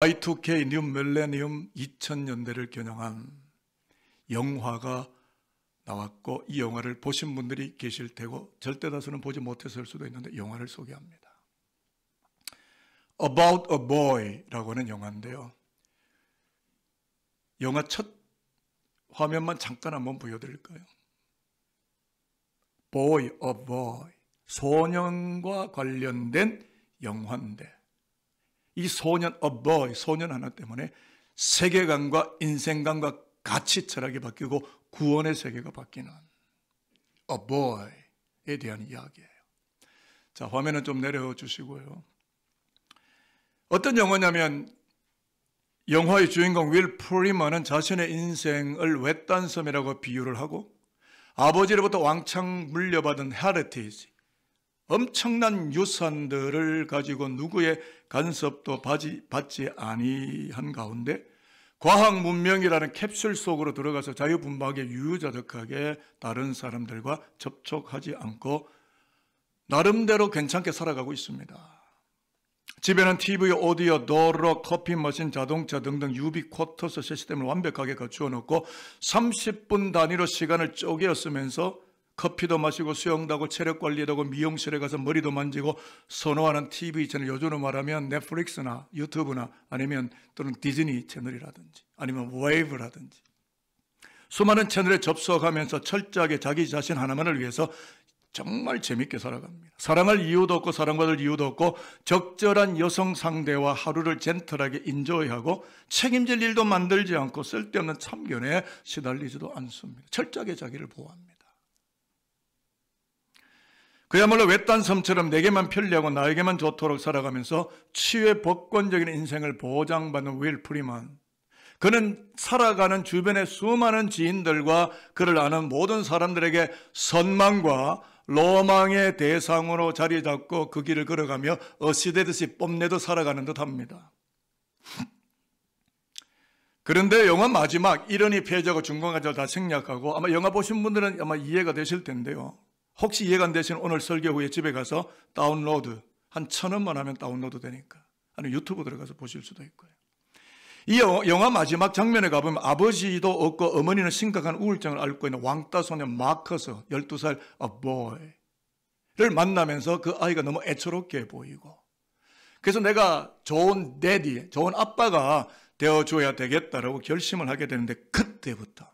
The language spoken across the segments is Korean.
Y2K, 뉴 밀레니엄 2000년대를 겨냥한 영화가 나왔고 이 영화를 보신 분들이 계실 테고 절대 다수는 보지 못했을 수도 있는데 영화를 소개합니다. About a Boy라고 하는 영화인데요. 영화 첫 화면만 잠깐 한번 보여드릴까요? Boy, a Boy. 소년과 관련된 영화인데 이 소년, a boy, 소년 하나 때문에 세계관과 인생관과 가치 철학이 바뀌고 구원의 세계가 바뀌는 a boy에 대한 이야기예요. 자, 화면은 좀 내려주시고요. 어떤 영화냐면 영화의 주인공 윌 프리먼은 자신의 인생을 외딴섬이라고 비유를 하고 아버지로부터 왕창 물려받은 헤리티지, 엄청난 유산들을 가지고 누구의 간섭도 받지 아니한 가운데 과학 문명이라는 캡슐 속으로 들어가서 자유분방하게 유유자적하게 다른 사람들과 접촉하지 않고 나름대로 괜찮게 살아가고 있습니다. 집에는 TV, 오디오, 도로, 커피 머신, 자동차 등등 유비쿼터스 시스템을 완벽하게 갖추어 놓고 30분 단위로 시간을 쪼개어 쓰면서 커피도 마시고 수영도 하고 체력 관리도 하고 미용실에 가서 머리도 만지고 선호하는 TV 채널, 요즘으로 말하면 넷플릭스나 유튜브나 아니면 또는 디즈니 채널이라든지 아니면 웨이브라든지 수많은 채널에 접속하면서 철저하게 자기 자신 하나만을 위해서 정말 재밌게 살아갑니다. 사랑할 이유도 없고 사랑받을 이유도 없고 적절한 여성 상대와 하루를 젠틀하게 인조이하고 책임질 일도 만들지 않고 쓸데없는 참견에 시달리지도 않습니다. 철저하게 자기를 보호합니다. 그야말로 외딴 섬처럼 내게만 편리하고 나에게만 좋도록 살아가면서 치유의 복권적인 인생을 보장받는 윌 프리먼. 그는 살아가는 주변의 수많은 지인들과 그를 아는 모든 사람들에게 선망과 로망의 대상으로 자리 잡고 그 길을 걸어가며 어시되듯이 뽐내듯 살아가는 듯 합니다. 그런데 영화 마지막 이른이 패자고 중간까지 다 생략하고 아마 영화 보신 분들은 아마 이해가 되실 텐데요. 혹시 이해가 안 되시는 오늘 설교 후에 집에 가서 다운로드 한 1,000원만 하면 다운로드 되니까 아니면 유튜브 들어가서 보실 수도 있고요. 이 영화 마지막 장면에 가보면 아버지도 없고 어머니는 심각한 우울증을 앓고 있는 왕따 소년 마커스 12살 a boy를 만나면서 그 아이가 너무 애처롭게 보이고 그래서 내가 좋은 데디, 좋은 아빠가 되어줘야 되겠다라고 결심을 하게 되는데 그때부터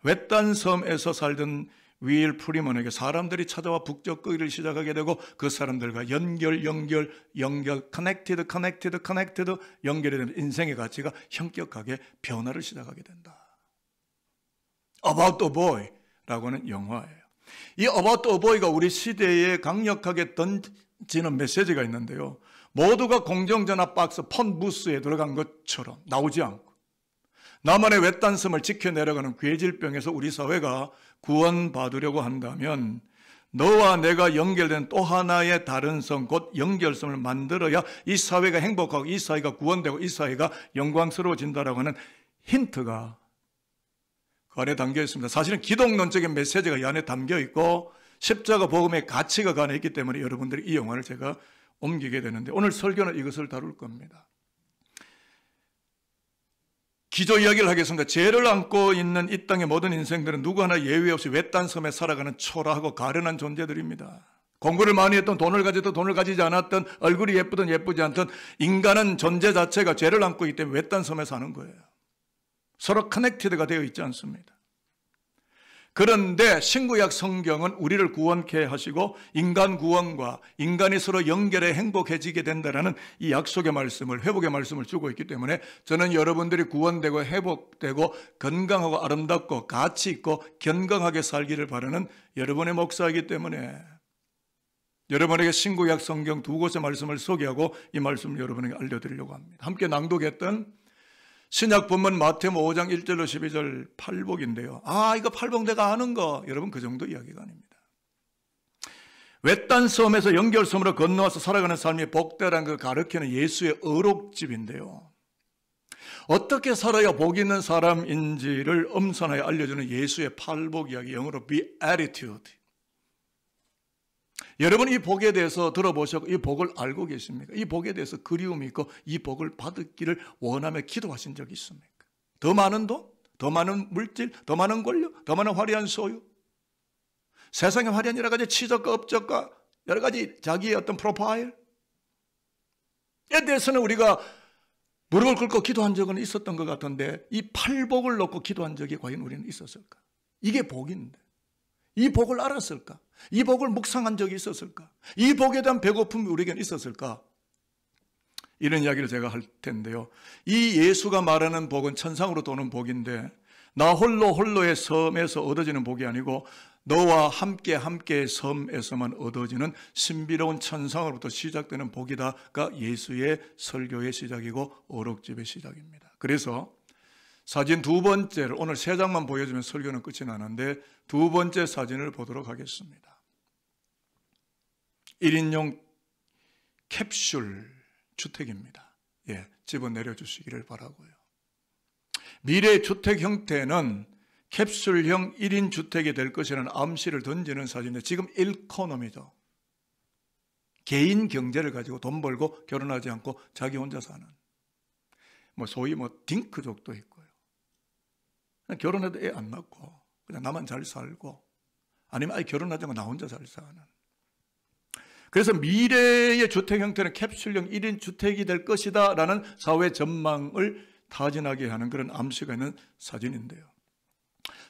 외딴 섬에서 살던 윌 프리먼에게 사람들이 찾아와 북적거리를 시작하게 되고 그 사람들과 연결, 커넥티드 연결이 되는 인생의 가치가 현격하게 변화를 시작하게 된다. About the Boy라고 하는 영화예요. 이 About the Boy가 우리 시대에 강력하게 던지는 메시지가 있는데요. 모두가 공중전화 박스 폰 부스에 들어간 것처럼 나오지 않고 나만의 외딴 섬을 지켜내려가는 괴질병에서 우리 사회가 구원받으려고 한다면 너와 내가 연결된 또 하나의 다른 섬, 곧 연결섬을 만들어야 이 사회가 행복하고 이 사회가 구원되고 이 사회가 영광스러워진다라고 하는 힌트가 그 안에 담겨 있습니다. 사실은 기독론적인 메시지가 이 안에 담겨 있고 십자가 복음의 가치가 그 안에 있기 때문에 여러분들이 이 영화를 제가 옮기게 되는데 오늘 설교는 이것을 다룰 겁니다. 기조 이야기를 하겠습니다. 죄를 안고 있는 이 땅의 모든 인생들은 누구 하나 예외 없이 외딴 섬에 살아가는 초라하고 가련한 존재들입니다. 공부를 많이 했던 돈을 가지던 돈을 가지지 않았던 얼굴이 예쁘든 예쁘지 않든 인간은 존재 자체가 죄를 안고 있기 때문에 외딴 섬에 사는 거예요. 서로 커넥티드가 되어 있지 않습니다. 그런데 신구약 성경은 우리를 구원케 하시고 인간 구원과 인간이 서로 연결해 행복해지게 된다는 이 약속의 말씀을 회복의 말씀을 주고 있기 때문에 저는 여러분들이 구원되고 회복되고 건강하고 아름답고 가치 있고 건강하게 살기를 바라는 여러분의 목사이기 때문에 여러분에게 신구약 성경 2곳의 말씀을 소개하고 이 말씀을 여러분에게 알려드리려고 합니다. 함께 낭독했던 신약 본문 마태복음 5장 1절로 12절 팔복인데요. 이거 팔복 내가 아는 거. 여러분 그 정도 이야기가 아닙니다. 외딴 섬에서 연결섬으로 건너와서 살아가는 삶이 복되라는 걸 가르치는 예수의 어록집인데요. 어떻게 살아야 복 있는 사람인지를 엄선하여 알려주는 예수의 팔복 이야기, 영어로 beatitude. 여러분 이 복에 대해서 들어보셨고 이 복을 알고 계십니까? 이 복에 대해서 그리움이 있고 이 복을 받기를 원하며 기도하신 적이 있습니까? 더 많은 돈, 더 많은 물질, 더 많은 권력, 더 많은 화려한 소유, 세상의 화려한 여러 가지 치적과 업적과 여러 가지 자기의 어떤 프로파일에 대해서는 우리가 무릎을 꿇고 기도한 적은 있었던 것 같은데 이 팔복을 놓고 기도한 적이 과연 우리는 있었을까? 이게 복인데 이 복을 알았을까? 이 복을 묵상한 적이 있었을까? 이 복에 대한 배고픔이 우리에게는 있었을까? 이런 이야기를 제가 할 텐데요. 이 예수가 말하는 복은 천상으로 도는 복인데 나 홀로의 섬에서 얻어지는 복이 아니고 너와 함께의 섬에서만 얻어지는 신비로운 천상으로부터 시작되는 복이다가 예수의 설교의 시작이고 어록집의 시작입니다. 그래서 사진 두 번째를 오늘 세 장만 보여주면 설교는 끝이 나는데 두 번째 사진을 보도록 하겠습니다. 1인용 캡슐 주택입니다. 집어 내려주시기를 바라고요. 미래 주택 형태는 캡슐형 1인 주택이 될 것이라는 암시를 던지는 사진인데 지금 일코노미죠. 개인 경제를 가지고 돈 벌고 결혼하지 않고 자기 혼자 사는 소위 딩크족도 있고요. 결혼해도 애 안 낳고 그냥 나만 잘 살고 아니면 결혼하지 않고 나 혼자 잘 사는. 그래서 미래의 주택 형태는 캡슐형 1인 주택이 될 것이다 라는 사회 전망을 타진하게 하는 그런 암시가 있는 사진인데요.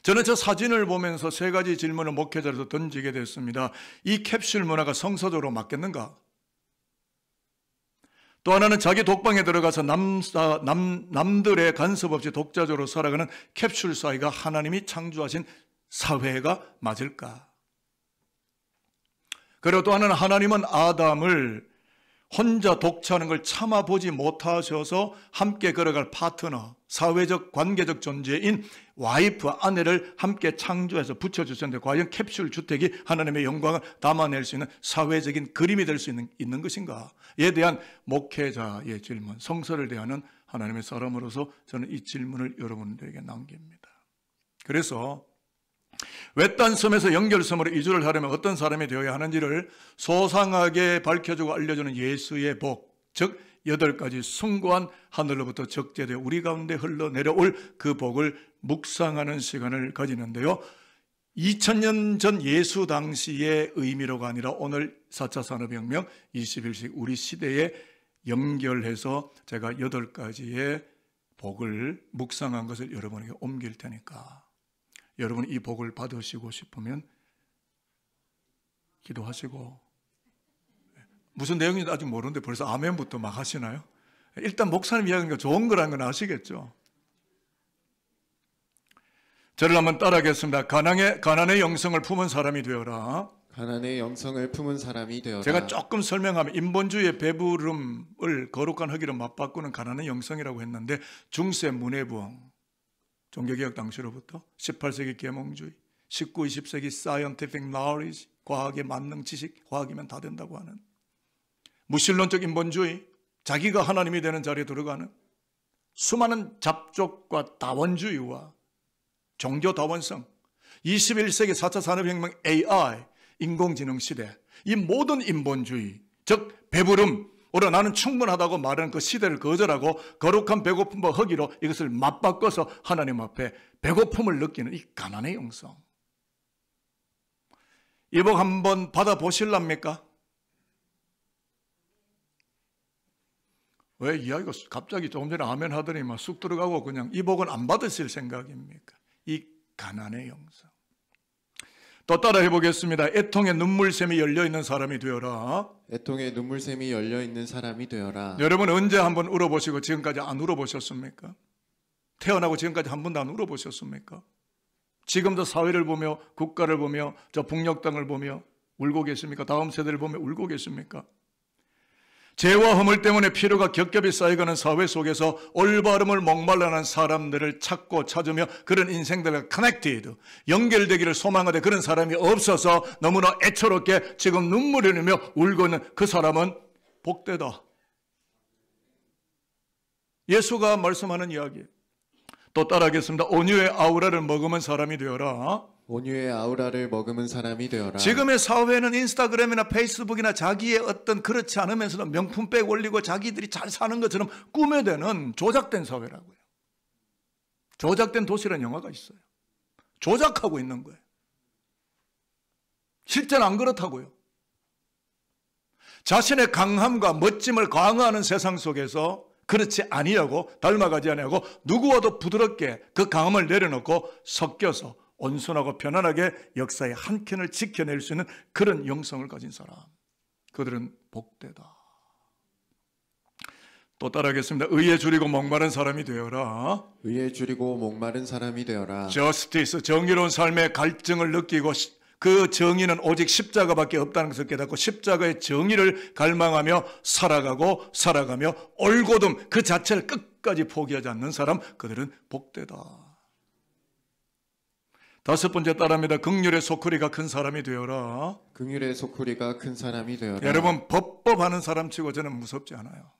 저는 저 사진을 보면서 세 가지 질문을 목회자로서 던지게 됐습니다. 이 캡슐 문화가 성서적으로 맞겠는가? 또 하나는 자기 독방에 들어가서 남들의 간섭 없이 독자적으로 살아가는 캡슐 사회가 하나님이 창조하신 사회가 맞을까? 그리고 또 하나는 하나님은 아담을 혼자 독차하는 걸 참아보지 못하셔서 함께 걸어갈 파트너, 사회적 관계적 존재인 와이프, 아내를 함께 창조해서 붙여주셨는데 과연 캡슐 주택이 하나님의 영광을 담아낼 수 있는 사회적인 그림이 될 수 있는 것인가에 대한 목회자의 질문, 성서를 대하는 하나님의 사람으로서 저는 이 질문을 여러분들에게 남깁니다. 그래서 외딴 섬에서 연결섬으로 이주를 하려면 어떤 사람이 되어야 하는지를 소상하게 밝혀주고 알려주는 예수의 복, 즉 8가지 숭고한 하늘로부터 적재되어 우리 가운데 흘러내려올 그 복을 묵상하는 시간을 가지는데요. 2000년 전 예수 당시의 의미로가 아니라 오늘 4차 산업혁명 21세기 우리 시대에 연결해서 제가 8가지의 복을 묵상한 것을 여러분에게 옮길 테니까 여러분 이 복을 받으시고 싶으면 기도하시고, 무슨 내용인지 아직 모르는데 벌써 아멘부터 막 하시나요? 일단 목사님 이야기가 좋은 거라는 건 아시겠죠? 저를 한번 따라하겠습니다. 가난의 영성을 품은 사람이 되어라. 가난의 영성을 품은 사람이 되어라. 제가 조금 설명하면 인본주의의 배부름을 거룩한 허기로 맞바꾸는 가난의 영성이라고 했는데 중세 문해부흥, 종교개혁 당시로부터 18세기 계몽주의, 19, 20세기 scientific knowledge, 과학의 만능 지식, 과학이면 다 된다고 하는 무신론적 인본주의, 자기가 하나님이 되는 자리에 들어가는 수많은 잡족과 다원주의와 종교다원성, 21세기 4차 산업혁명 AI, 인공지능 시대, 이 모든 인본주의, 즉 배부름, 오히려 나는 충분하다고 말하는 그 시대를 거절하고 거룩한 배고픔과 허기로 이것을 맞바꿔서 하나님 앞에 배고픔을 느끼는 이 가난의 영성. 이 복 한번 받아보실랍니까? 왜 이야기가 갑자기 조금 전에 아멘 하더니 막 쑥 들어가고 그냥 이 복은 안 받으실 생각입니까? 이 가난의 영성. 또 따라 해보겠습니다. 애통의 눈물샘이 열려있는 사람이 되어라. 애통의 눈물샘이 열려있는 사람이 되어라. 여러분 언제 한번 울어보시고 지금까지 안 울어보셨습니까? 태어나고 지금까지 한 번도 안 울어보셨습니까? 지금도 사회를 보며 국가를 보며 저 북녘 땅을 보며 울고 계십니까? 다음 세대를 보며 울고 계십니까? 죄와 허물 때문에 피로가 겹겹이 쌓여가는 사회 속에서 올바름을 목말라는 사람들을 찾고 찾으며 그런 인생들과 커넥티드, 연결되기를 소망하되 그런 사람이 없어서 너무나 애처롭게 지금 눈물을 흘리며 울고 있는 그 사람은 복되다. 예수가 말씀하는 이야기. 또 따라하겠습니다. 온유의 아우라를 머금은 사람이 되어라. 온유의 아우라를 머금은 사람이 되어라. 지금의 사회는 인스타그램이나 페이스북이나 자기의 어떤 그렇지 않으면서도 명품백 올리고 자기들이 잘 사는 것처럼 꾸며대는 조작된 사회라고요. 조작된 도시라는 영화가 있어요. 조작하고 있는 거예요. 실제는 안 그렇다고요. 자신의 강함과 멋짐을 강화하는 세상 속에서 그렇지 아니하고 닮아가지 아니하고 누구와도 부드럽게 그 강함을 내려놓고 섞여서 온순하고 편안하게 역사의 한 켠을 지켜낼 수 있는 그런 영성을 가진 사람, 그들은 복되다. 또 따라하겠습니다. 의에 줄이고 목마른 사람이 되어라. 의에 줄이고 목마른 사람이 되어라. Justice, 정의로운 삶의 갈증을 느끼고 그 정의는 오직 십자가밖에 없다는 것을 깨닫고 십자가의 정의를 갈망하며 살아가며 올곧음 그 자체를 끝까지 포기하지 않는 사람, 그들은 복되다. 다섯 번째 따라합니다. 긍휼의 소쿠리가 큰 사람이 되어라. 긍휼의 소쿠리가 큰 사람이 되어라. 여러분, 법법하는 사람치고 저는 무섭지 않아요.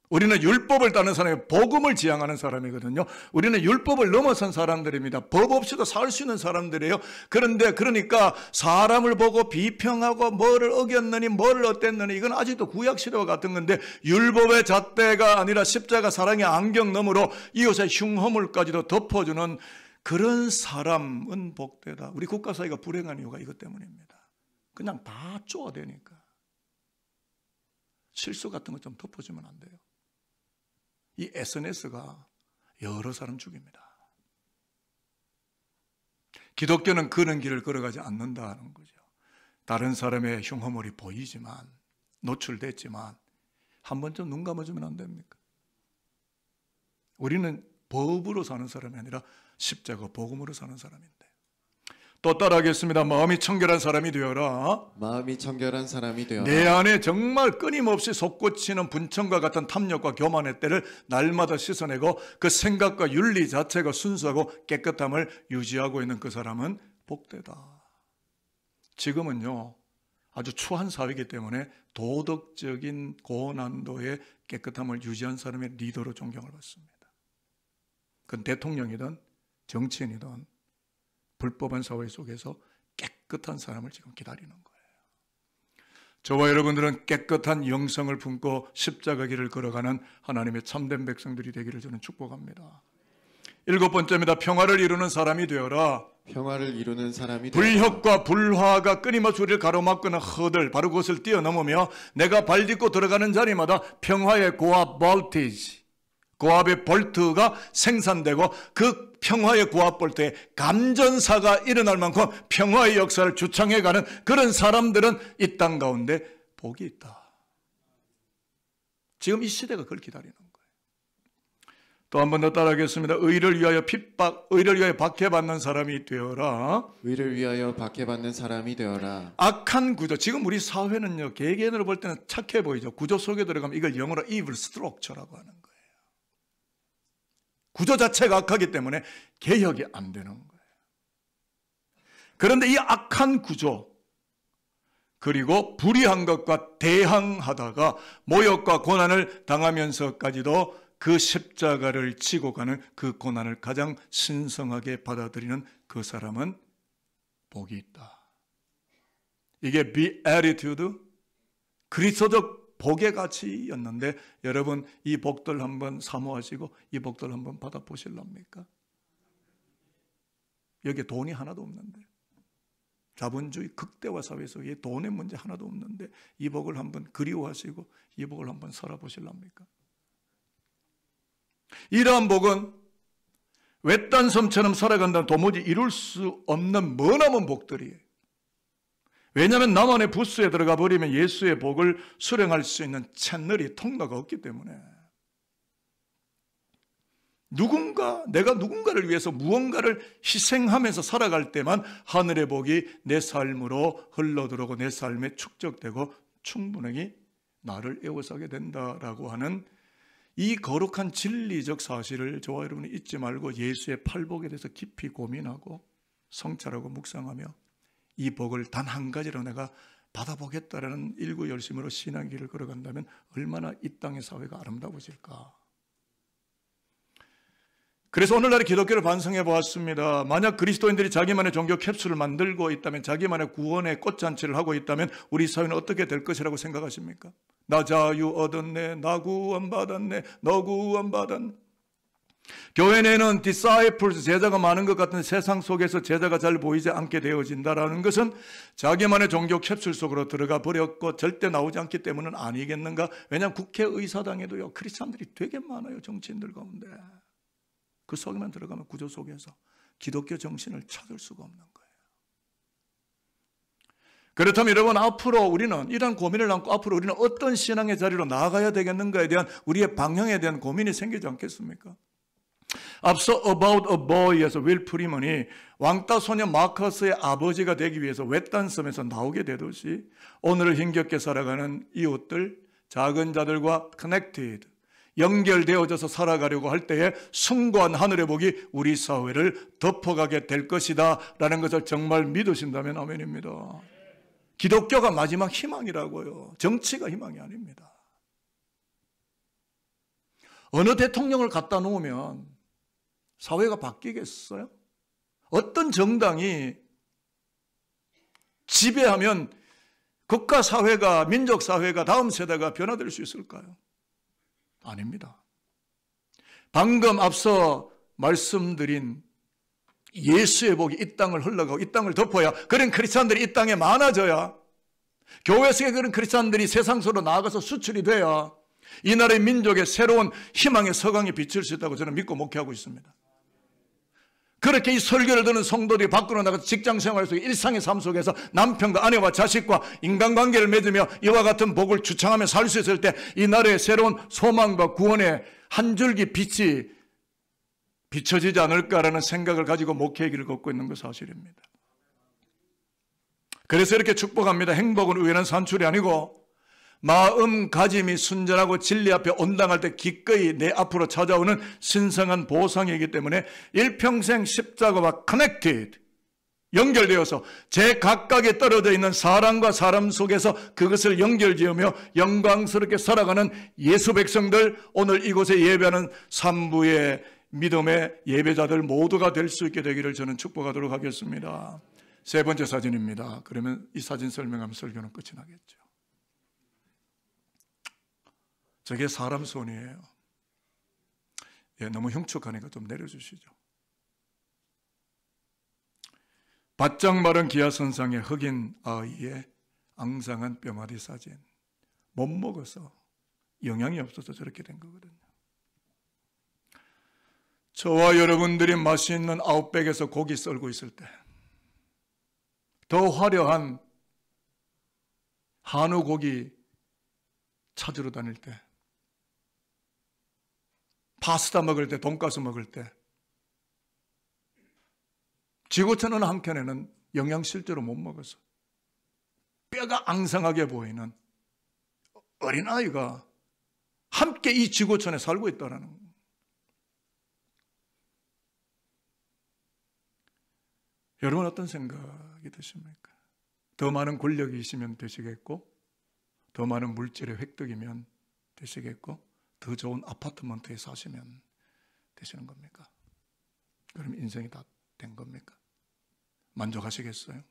우리는 율법을 따는 사람이 복음을 지향하는 사람이거든요. 우리는 율법을 넘어선 사람들입니다. 법 없이도 살 수 있는 사람들이에요. 그런데 그러니까 사람을 보고 비평하고 뭐를 어겼느니 뭐를 어땠느니 이건 아직도 구약시대와 같은 건데, 율법의 잣대가 아니라 십자가 사랑의 안경너머로 이웃의 흉허물까지도 덮어주는 그런 사람은 복되다. 우리 국가 사회가 불행한 이유가 이것 때문입니다. 그냥 다 쪼아대니까. 실수 같은 거 좀 덮어주면 안 돼요. 이 SNS가 여러 사람 죽입니다. 기독교는 그런 길을 걸어가지 않는다는 거죠. 다른 사람의 흉허물이 보이지만, 노출됐지만 한 번쯤 눈 감아주면 안 됩니까? 우리는 법으로 사는 사람이 아니라 십자가 복음으로 사는 사람인데. 또 따라하겠습니다. 마음이 청결한 사람이 되어라. 마음이 청결한 사람이 되어라. 내 안에 정말 끊임없이 솟구치는 분청과 같은 탐욕과 교만의 때를 날마다 씻어내고 그 생각과 윤리 자체가 순수하고 깨끗함을 유지하고 있는 그 사람은 복되다. 지금은요, 아주 추한 사회이기 때문에 도덕적인 고난도의 깨끗함을 유지한 사람의 리더로 존경을 받습니다. 그건 대통령이든 정치인이든 불법한 사회 속에서 깨끗한 사람을 지금 기다리는 거예요. 저와 여러분들은 깨끗한 영성을 품고 십자가 길을 걸어가는 하나님의 참된 백성들이 되기를 저는 축복합니다. 일곱 번째입니다. 평화를 이루는 사람이 되어라. 평화를 이루는 사람이 되어라. 불협과 불화가 끊임없이 우리를 가로막거나 허들, 바로 그것을 뛰어넘으며 내가 발 딛고 들어가는 자리마다 평화의 고압 볼티지, 고압의 볼트가 생산되고 그 평화의 고압 볼트에 감전사가 일어날 만큼 평화의 역사를 주창해가는 그런 사람들은 이 땅 가운데 복이 있다. 지금 이 시대가 그걸 기다리는 거예요. 또 한 번 더 따라하겠습니다. 의를 위하여 박해받는 사람이 되어라. 의를 위하여 박해받는 사람이 되어라. 악한 구조, 지금 우리 사회는요, 개개인으로 볼 때는 착해 보이죠. 구조 속에 들어가면 이걸 영어로 evil structure라고 하는 거예요. 구조 자체가 악하기 때문에 개혁이 안 되는 거예요. 그런데 이 악한 구조, 그리고 불의한 것과 대항하다가 모욕과 고난을 당하면서까지도 그 십자가를 지고 가는 그 고난을 가장 신성하게 받아들이는 그 사람은 복이 있다. 이게 beatitude, 그리스도적 복의 가치였는데, 여러분 이 복들 한번 사모하시고 이 복들 한번 받아보실랍니까? 여기에 돈이 하나도 없는데, 자본주의 극대화 사회 속에 돈의 문제 하나도 없는데 이 복을 한번 그리워하시고 이 복을 한번 살아보실랍니까? 이러한 복은 외딴 섬처럼 살아간다면 도무지 이룰 수 없는 머나먼 복들이에요. 왜냐하면 나만의 부스에 들어가 버리면 예수의 복을 수령할 수 있는 채널이, 통로가 없기 때문에. 내가 누군가를 위해서 무언가를 희생하면서 살아갈 때만 하늘의 복이 내 삶으로 흘러들어오고 내 삶에 축적되고 충분히 나를 에워싸게 된다라고 하는 이 거룩한 진리적 사실을 저와 여러분이 잊지 말고 예수의 팔복에 대해서 깊이 고민하고 성찰하고 묵상하며 이 복을 단 한 가지로 내가 받아보겠다라는 일구열심으로 신앙의 길을 걸어간다면 얼마나 이 땅의 사회가 아름다워질까. 그래서 오늘날의 기독교를 반성해 보았습니다. 만약 그리스도인들이 자기만의 종교 캡슐을 만들고 있다면, 자기만의 구원의 꽃잔치를 하고 있다면 우리 사회는 어떻게 될 것이라고 생각하십니까? 나 자유 얻었네, 나 구원받았네, 너 구원받았네. 교회 내에는 disciples, 제자가 많은 것 같은 세상 속에서 제자가 잘 보이지 않게 되어진다는 것은 자기만의 종교 캡슐 속으로 들어가 버렸고 절대 나오지 않기 때문은 아니겠는가? 왜냐하면 국회의사당에도요, 크리스찬들이 되게 많아요. 정치인들 가운데. 그 속에만 들어가면 구조 속에서 기독교 정신을 찾을 수가 없는 거예요. 그렇다면 여러분, 앞으로 우리는 이런 고민을 안고 앞으로 우리는 어떤 신앙의 자리로 나아가야 되겠는가에 대한 우리의 방향에 대한 고민이 생기지 않겠습니까? 앞서 About a Boy에서 윌 프리먼이 왕따 소년 마커스의 아버지가 되기 위해서 외딴 섬에서 나오게 되듯이 오늘을 힘겹게 살아가는 이웃들, 작은 자들과 connected, 연결되어져서 살아가려고 할 때에 숭고한 하늘의 복이 우리 사회를 덮어가게 될 것이다 라는 것을 정말 믿으신다면 아멘입니다. 기독교가 마지막 희망이라고요. 정치가 희망이 아닙니다. 어느 대통령을 갖다 놓으면 사회가 바뀌겠어요? 어떤 정당이 지배하면 국가 사회가, 민족 사회가, 다음 세대가 변화될 수 있을까요? 아닙니다. 방금 앞서 말씀드린 예수의 복이 이 땅을 흘러가고 이 땅을 덮어야, 그런 크리스찬들이 이 땅에 많아져야, 교회 속에 그런 크리스찬들이 세상 속으로 나아가서 수출이 돼야 이 나라의 민족의 새로운 희망의 서강이 비칠 수 있다고 저는 믿고 목회하고 있습니다. 그렇게 이 설교를 듣는 성도들이 밖으로 나가서 직장생활 속에 일상의 삶 속에서 남편과 아내와 자식과 인간관계를 맺으며 이와 같은 복을 주창하며 살 수 있을 때 이 나라의 새로운 소망과 구원의 한 줄기 빛이 비춰지지 않을까라는 생각을 가지고 목회의 길을 걷고 있는 것 사실입니다. 그래서 이렇게 축복합니다. 행복은 우연한 산출이 아니고 마음가짐이 순전하고 진리 앞에 온당할 때 기꺼이 내 앞으로 찾아오는 신성한 보상이기 때문에 일평생 십자가와 connected, 연결되어서 제각각에 떨어져 있는 사람과 사람 속에서 그것을 연결지으며 영광스럽게 살아가는 예수 백성들, 오늘 이곳에 예배하는 산부의 믿음의 예배자들 모두가 될 수 있게 되기를 저는 축복하도록 하겠습니다. 세 번째 사진입니다. 그러면 이 사진 설명하면 설교는 끝이 나겠죠. 저게 사람 손이에요. 예, 너무 흉측하니까 좀 내려주시죠. 바짝 마른 기아선상의 흑인 아이의 앙상한 뼈마디 사진. 못 먹어서, 영양이 없어서 저렇게 된 거거든요. 저와 여러분들이 맛있는 아웃백에서 고기 썰고 있을 때, 더 화려한 한우 고기 찾으러 다닐 때, 파스타 먹을 때, 돈가스 먹을 때, 지구촌 어느 한켠에는 영양 실제로 못 먹어서 뼈가 앙상하게 보이는 어린아이가 함께 이 지구촌에 살고 있다는 거예요. 여러분 어떤 생각이 드십니까? 더 많은 권력이 있으면 되시겠고, 더 많은 물질의 획득이면 되시겠고, 더 좋은 아파트먼트에 사시면 되시는 겁니까? 그럼 인생이 다 된 겁니까? 만족하시겠어요?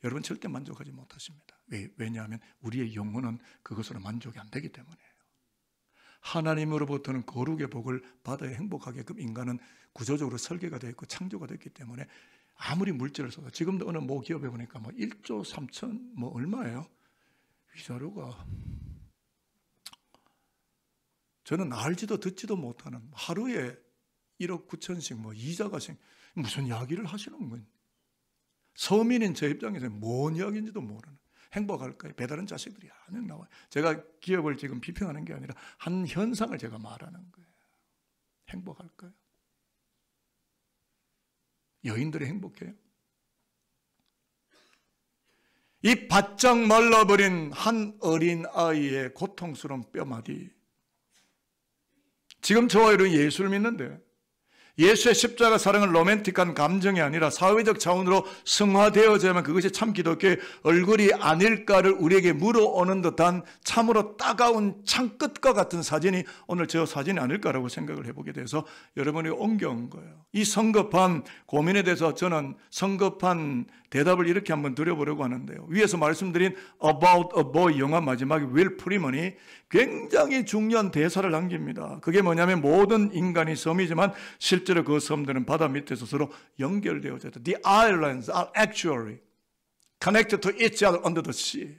여러분 절대 만족하지 못하십니다. 왜냐하면 우리의 영혼은 그것으로 만족이 안 되기 때문이에요. 하나님으로부터는 거룩의 복을 받아야 행복하게끔 인간은 구조적으로 설계가 되어 있고 창조가 됐기 때문에 아무리 물질을 써도, 지금도 어느 모 기업에 보니까 뭐 1조 3천 뭐 얼마예요? 위자료가 저는 알지도 듣지도 못하는, 하루에 1억 9천씩 뭐 이자가 무슨 이야기를 하시는 거예요? 서민인 제 입장에서 뭔 이야기인지도 모르는, 행복할까요? 배다른 자식들이 한 명 나와요. 제가 기업을 지금 비평하는 게 아니라 한 현상을 제가 말하는 거예요. 행복할까요? 여인들이 행복해요? 이 바짝 말라버린 한 어린 아이의 고통스러운 뼈마디. 지금 저와 여러분 예수를 믿는데 예수의 십자가 사랑은 로맨틱한 감정이 아니라 사회적 차원으로 승화되어져야만 그것이 참 기독교의 얼굴이 아닐까를 우리에게 물어오는 듯한 참으로 따가운 창끝과 같은 사진이 오늘 저 사진이 아닐까라고 생각을 해보게 돼서 여러분이 옮겨온 거예요. 이 성급한 고민에 대해서 저는 성급한 대답을 이렇게 한번 드려보려고 하는데요. 위에서 말씀드린 About a Boy 영화 마지막에 윌 프리먼이 굉장히 중요한 대사를 남깁니다. 그게 뭐냐면 모든 인간이 섬이지만 실제로 그 섬들은 바다 밑에서 서로 연결되어져 있다. The islands are actually connected to each other under the sea.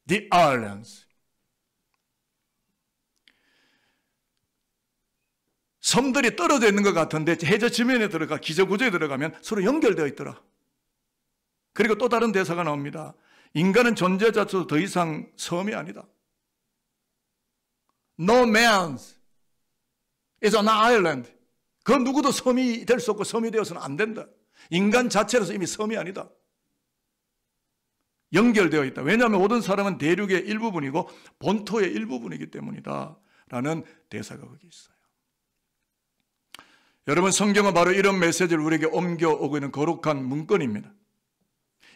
The islands. 섬들이 떨어져 있는 것 같은데 해저 지면에 들어가 기저구조에 들어가면 서로 연결되어 있더라. 그리고 또 다른 대사가 나옵니다. 인간은 존재 자체도 더 이상 섬이 아니다. No man's is an island. 그 누구도 섬이 될 수 없고 섬이 되어서는 안 된다. 인간 자체로서 이미 섬이 아니다. 연결되어 있다. 왜냐하면 모든 사람은 대륙의 일부분이고 본토의 일부분이기 때문이다. 라는 대사가 거기 있어요. 여러분, 성경은 바로 이런 메시지를 우리에게 옮겨오고 있는 거룩한 문건입니다.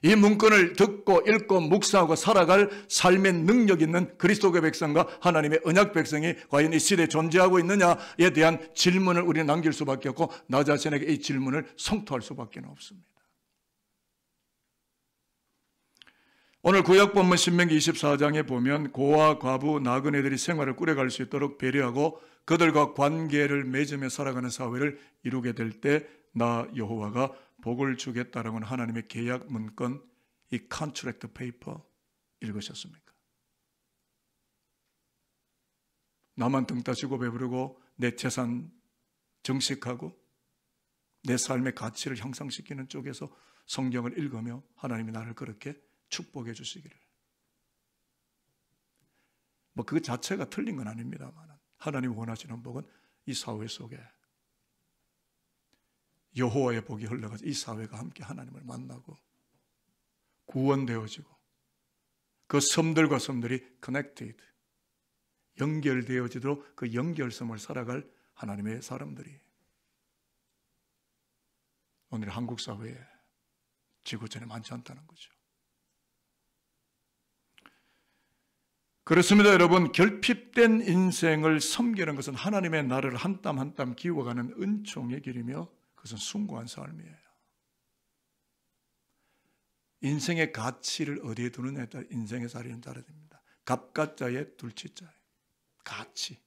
이 문건을 듣고 읽고 묵상하고 살아갈 삶의 능력 있는 그리스도의 백성과 하나님의 언약 백성이 과연 이 시대에 존재하고 있느냐에 대한 질문을 우리는 남길 수밖에 없고 나 자신에게 이 질문을 성토할 수밖에 없습니다. 오늘 구약 본문 신명기 24장에 보면 고아, 과부, 나그네들이 생활을 꾸려갈 수 있도록 배려하고 그들과 관계를 맺으며 살아가는 사회를 이루게 될 때 나 여호와가 복을 주겠다라고 하는 하나님의 계약 문건, 이 컨트랙트 페이퍼 읽으셨습니까? 나만 등 따시고 배부르고 내 재산 정식하고 내 삶의 가치를 향상시키는 쪽에서 성경을 읽으며 하나님이 나를 그렇게 축복해 주시기를. 뭐 그 자체가 틀린 건 아닙니다만 하나님 원하시는 복은 이 사회 속에 여호와의 복이 흘러가서 이 사회가 함께 하나님을 만나고 구원되어지고 그 섬들과 섬들이 connected, 연결되어지도록 그 연결섬을 살아갈 하나님의 사람들이 오늘 한국 사회에 지구촌에 많지 않다는 거죠. 그렇습니다, 여러분. 결핍된 인생을 섬기는 것은 하나님의 나라를 한 땀 한 땀 기워가는 은총의 길이며 그것은 숭고한 삶이에요. 인생의 가치를 어디에 두느냐에 따라 인생의 자리는 다르답니다. 갑가자의 둘치자예요. 가치.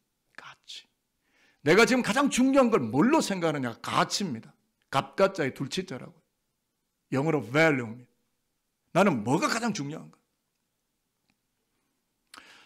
내가 지금 가장 중요한 걸 뭘로 생각하느냐? 가치입니다. 갑가자의 둘치자라고. 영어로 value입니다. 나는 뭐가 가장 중요한가?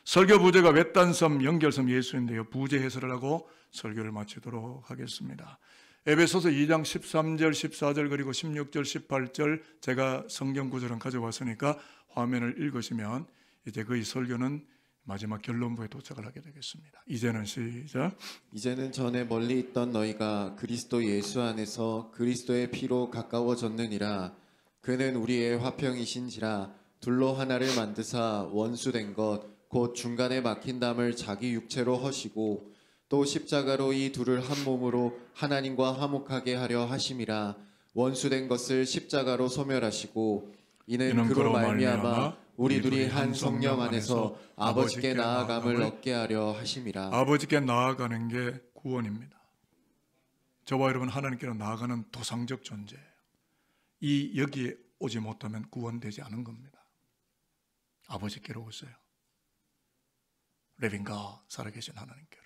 설교 부제가 외딴섬, 연결섬 예수인데요. 부제 해설을 하고 설교를 마치도록 하겠습니다. 에베소서 2장 13절, 14절 그리고 16절, 18절 제가 성경 구절은 가져왔으니까 화면을 읽으시면 이제 거의 설교는 마지막 결론부에 도착을 하게 되겠습니다. 이제는 시작. 이제는 전에 멀리 있던 너희가 그리스도 예수 안에서 그리스도의 피로 가까워졌느니라. 그는 우리의 화평이신지라 둘로 하나를 만드사 원수된 것 곧 중간에 막힌 담을 자기 육체로 허시고 또 십자가로 이 둘을 한 몸으로 하나님과 화목하게 하려 하심이라. 원수된 것을 십자가로 소멸하시고 이는 그로 말미암아 우리들이 한 성령 안에서 아버지께 나아감을 얻게 하려 하심이라. 아버지께 나아가는 게 구원입니다. 저와 여러분 하나님께로 나아가는 도상적 존재예요. 이 여기에 오지 못하면 구원되지 않은 겁니다. 아버지께로 오세요. Living God, 살아계신 하나님께로.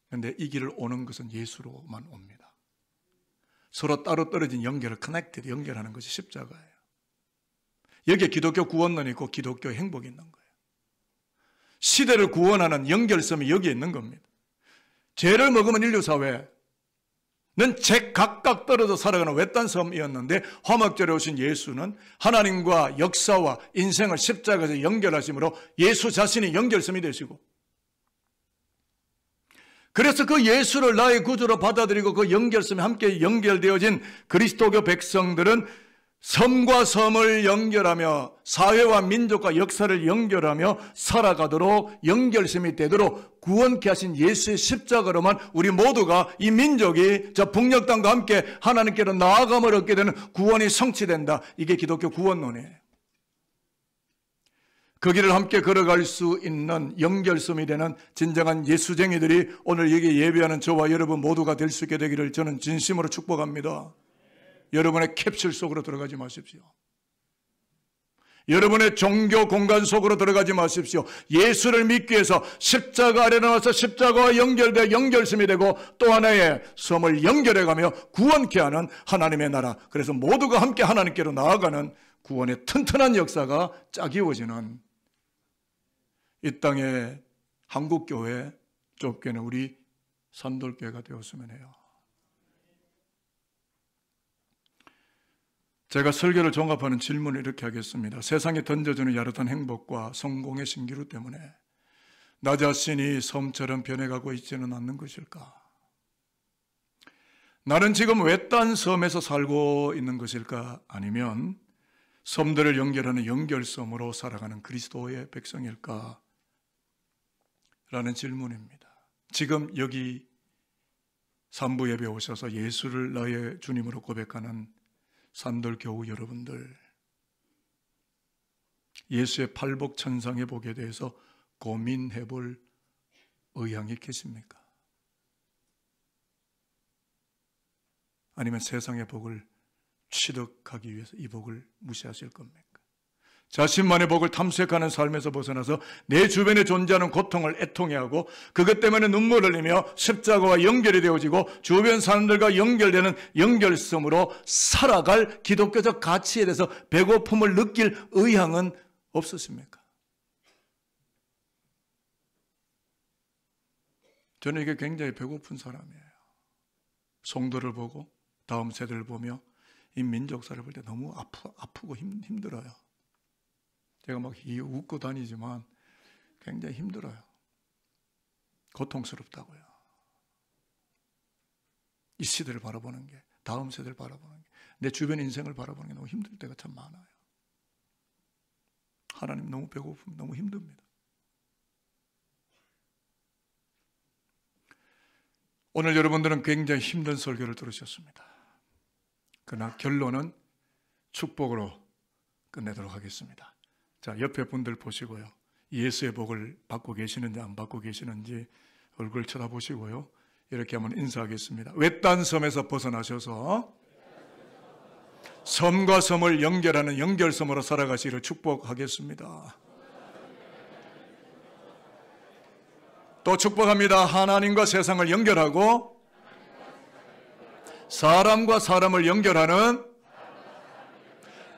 그런데 이 길을 오는 것은 예수로만 옵니다. 서로 따로 떨어진 연결을 connected, 연결하는 것이 십자가예요. 여기에 기독교 구원론이 있고 기독교 행복이 있는 거예요. 시대를 구원하는 연결점이 여기에 있는 겁니다. 죄를 먹으면 인류사회는 각각 떨어져 살아가는 외딴 섬이었는데 화목제로 오신 예수는 하나님과 역사와 인생을 십자가에서 연결하심으로 예수 자신이 연결섬이 되시고 그래서 그 예수를 나의 구주로 받아들이고 그 연결섬에 함께 연결되어진 그리스도교 백성들은 섬과 섬을 연결하며 사회와 민족과 역사를 연결하며 살아가도록 연결심이 되도록 구원케 하신 예수의 십자가로만 우리 모두가 이 민족이 저 북녘 땅과 함께 하나님께로 나아감을 얻게 되는 구원이 성취된다. 이게 기독교 구원론이에요. 그 길을 함께 걸어갈 수 있는 연결섬이 되는 진정한 예수쟁이들이 오늘 여기 예배하는 저와 여러분 모두가 될 수 있게 되기를 저는 진심으로 축복합니다. 여러분의 캡슐 속으로 들어가지 마십시오. 여러분의 종교 공간 속으로 들어가지 마십시오. 예수를 믿기 위해서 십자가 아래 나와서 십자가와 연결돼 연결섬이 되고 또 하나의 섬을 연결해가며 구원케 하는 하나님의 나라. 그래서 모두가 함께 하나님께로 나아가는 구원의 튼튼한 역사가 짝이어지는 이 땅의 한국교회, 좁게는 우리 산돌교회가 되었으면 해요. 제가 설교를 종합하는 질문을 이렇게 하겠습니다. 세상에 던져주는 야릇한 행복과 성공의 신기루 때문에 나 자신이 섬처럼 변해가고 있지는 않는 것일까? 나는 지금 외딴 섬에서 살고 있는 것일까? 아니면 섬들을 연결하는 연결섬으로 살아가는 그리스도의 백성일까? 라는 질문입니다. 지금 여기 산부 예배에 오셔서 예수를 나의 주님으로 고백하는 산돌교우 여러분들, 예수의 팔복천상의 복에 대해서 고민해 볼 의향이 계십니까? 아니면 세상의 복을 취득하기 위해서 이 복을 무시하실 겁니까? 자신만의 복을 탐색하는 삶에서 벗어나서 내 주변에 존재하는 고통을 애통해하고 그것 때문에 눈물을 흘리며 십자가와 연결이 되어지고 주변 사람들과 연결되는 연결성으로 살아갈 기독교적 가치에 대해서 배고픔을 느낄 의향은 없으십니까? 저는 이게 굉장히 배고픈 사람이에요. 성도를 보고 다음 세대를 보며 이 민족사를 볼 때 너무 아프고 힘들어요. 제가 막 웃고 다니지만 굉장히 힘들어요. 고통스럽다고요. 이 시대를 바라보는 게, 다음 세대를 바라보는 게, 내 주변 인생을 바라보는 게 너무 힘들 때가 참 많아요. 하나님 너무 배고프면 너무 힘듭니다. 오늘 여러분들은 굉장히 힘든 설교를 들으셨습니다. 그러나 결론은 축복으로 끝내도록 하겠습니다. 자, 옆에 분들 보시고요. 예수의 복을 받고 계시는지 안 받고 계시는지 얼굴 쳐다보시고요. 이렇게 한번 인사하겠습니다. 외딴 섬에서 벗어나셔서 섬과 섬을 연결하는 연결섬으로 살아가시기를 축복하겠습니다. 또 축복합니다. 하나님과 세상을 연결하고 사람과 사람을 연결하는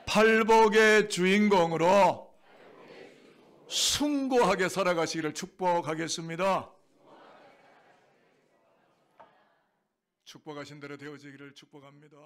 팔복의 주인공으로 숭고하게 살아가시기를 축복하겠습니다. 축복하신 대로 되어지기를 축복합니다.